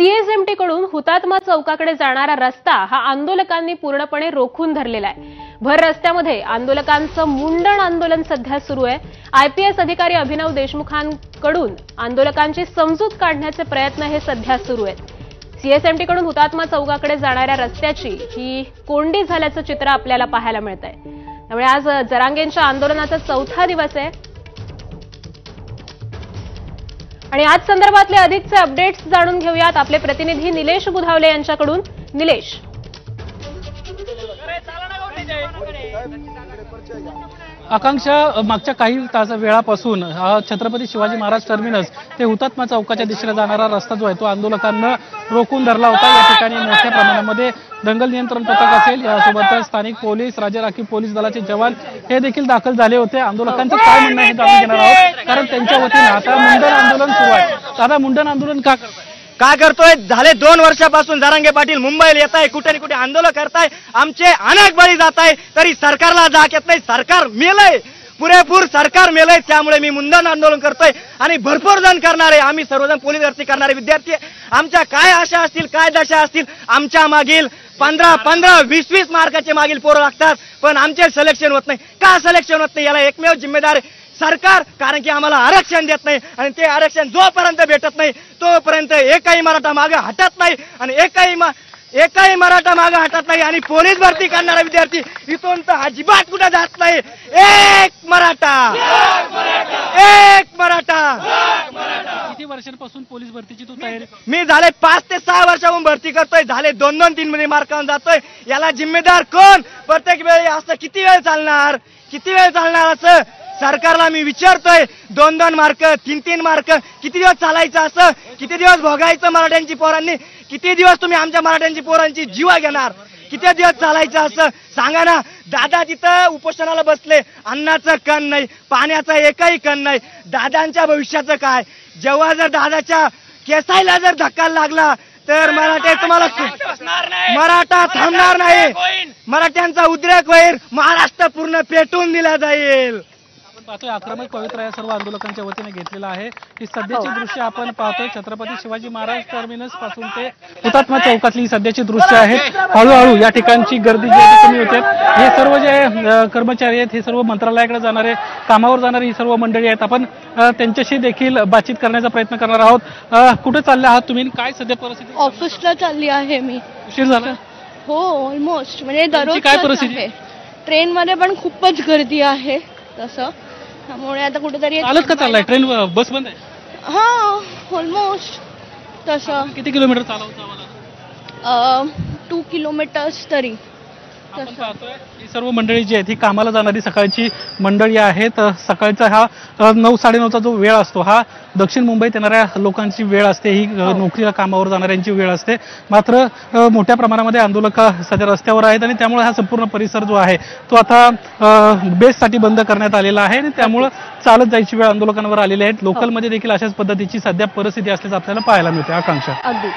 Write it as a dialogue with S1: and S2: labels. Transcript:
S1: CSMT कडून हुतात्मा चौकाकडे जाणारा रस्ता हा आंदोलकांनी पूर्णपणे रोखून धरलेला आहे। भर रस्त्यामध्ये आंदोलकांचं मुंडण आंदोलन सध्या सुरू आहे। आयपीएस अधिकारी अभिनव देशमुखांकडून आंदोलकांची समजूत काढण्याचे प्रयत्न हे सध्या सुरू आहेत। सीएसएमटी कडून हुतात्मा चौकाकडे जाणाऱ्या रस्त्याची ही कोंडी झाल्याचं चित्र आपल्याला पाहायला मिळतंय। त्यामुळे आज जरांगेंच्या आंदोलनाचा चौथा दिवस आहे आणि आज संदर्भातले अधिकचे अपडेट्स जाणून घेऊयात आपले प्रतिनिधी निलेश बुधावले यांच्याकडून। निलेश,
S2: आकांक्षा, मागच्या काही वेळापासून छत्रपती शिवाजी महाराज टर्मिनस ते हुतात्मा चौकाच्या दिशेने जाणारा रस्ता जो आहे तो आंदोलकांना रोखून धरला होता। या ठिकाणी मोठ्या प्रमाणामध्ये दंगल नियंत्रण पथक असेल, यासोबतच स्थानिक पोलीस, राज्य राखीव पोलीस दलाचे जवान हे देखील दाखल झाले होते। आंदोलकांचं काय म्हणणं आहे जाणून घेणार आहोत, कारण त्यांच्या वतीने आता मुंडण आंदोलन सुरू आहे। दादा, मुंडण आंदोलन का
S3: करतोय? झाले 2 वर्षापासून जरांगे पाटील मुंबईला येत आहे, कुठे कुठे आंदोलन करताय, आमचे अनेक बळी जात आहे, तरी सरकारला जाग येत नाही। सरकार मेलंय, पुरेपूर सरकार मेलंय। त्यामुळे मी मुंडण आंदोलन करतोय आणि भरपूर जण करणारे, आम्ही सर्वजण पोलीस भरती करणारे विद्यार्थी, आमच्या काय आशा असतील, काय दशा असतील, आमच्या मागील 15-15, 20-20 मार्काचे मागील पोरं लागतात, पण आमचे सिलेक्शन होत नाही। का सिलेक्शन होत नाही याला एकमेव जिम्मेदार सरकार, कारण की आम्हाला आरक्षण देत नाही आणि ते आरक्षण जोपर्यंत भेटत नाही तोपर्यंत एकही मराठा मागे हटत नाही आणि एकही मराठा मागे हटत नाही। आणि पोलीस भरती करणारा विद्यार्थी इथून तर अजिबात कुठे जात नाही। एक मराठा, एक मराठा।
S2: किती वर्षांपासून पोलीस भरतीची तू तयारी?
S3: मी झाले 5 ते 6 वर्षाहून भरती करतोय, झाले 2-3 मार्कावरून जातोय। याला जिम्मेदार कोण? प्रत्येक वेळी असं किती वेळ चालणार, किती वेळ चालणार असं सरकारला मी विचारतोय। 2-2 मार्क, 3-3 मार्क किती दिवस चालायचं असं? किती दिवस भोगायचं मराठ्यांची पोरांनी? किती दिवस तुम्ही आमच्या मराठ्यांची पोरांची जीवा घेणार? किती दिवस चालायचं असं सांगा ना। दादा तिथं उपोषणाला बसले, अन्नाचं कण नाही, पाण्याचा एकही कण नाही। दादांच्या भविष्याचं काय? जेव्हा जर दादाच्या केसायला जर धक्का लागला तर मराठे तुम्हाला मराठा थांबणार नाही, मराठ्यांचा उद्रेक होईल, महाराष्ट्र पूर्ण पेटून दिला जाईल।
S2: पाहतोय आक्रमक पवित्रा या सर्व आंदोलकांच्या वतीने घेतलेला आहे। ही सध्याची दृश्य आपण पाहतोय छत्रपती शिवाजी महाराज टर्मिनस पासून ते हुतात्मा चौकातली सध्याची दृश्य आहेत। हळूहळू या ठिकाणची गर्दी जी आहे कमी होते। हे सर्व जे कर्मचारी आहेत हे सर्व मंत्रालयाकडे जाणारे, कामावर जाणारी ही सर्व मंडळी आहेत। आपण त्यांच्याशी देखील बातचीत करण्याचा प्रयत्न करणार आहोत। कुठे चालले आहात तुम्ही? काय सध्या परिस्थिती?
S4: ऑफिसला चालली आहे मी।
S2: उशीर झाला?
S4: हो, ऑलमोस्ट, म्हणजे दररोज
S2: काय परिस्थिती?
S4: ट्रेन मध्ये पण खूपच गर्दी आहे तसं, त्यामुळे आता कुठेतरी
S2: चालत का चाललाय? ट्रेन बस बंद आहे?
S4: हा, ऑलमोस्ट तसं।
S2: किती किलोमीटर चालवता?
S4: 2 किलोमीटर्स तरी।
S2: आपण पाहतोय ही सर्व मंडळी जी आहेत ही कामाला जाणारी सकाळची मंडळी आहेत। सकाळचा हा 9-9:30चा जो वेळ असतो हा दक्षिण मुंबईत येणाऱ्या लोकांची वेळ असते, ही नोकरीला कामावर जाणाऱ्यांची वेळ असते। मात्र मोठ्या प्रमाणामध्ये आंदोलक सध्या रस्त्यावर आहेत आणि त्यामुळे हा संपूर्ण परिसर जो आहे तो आता बेससाठी बंद करण्यात आलेला आहे आणि त्यामुळे चालत जायची वेळ आंदोलकांवर आलेली आहे। लोकलमध्ये देखील अशाच पद्धतीची सध्या परिस्थिती असल्याचं आपल्याला पाहायला मिळते। आकांक्षा,
S4: अगदी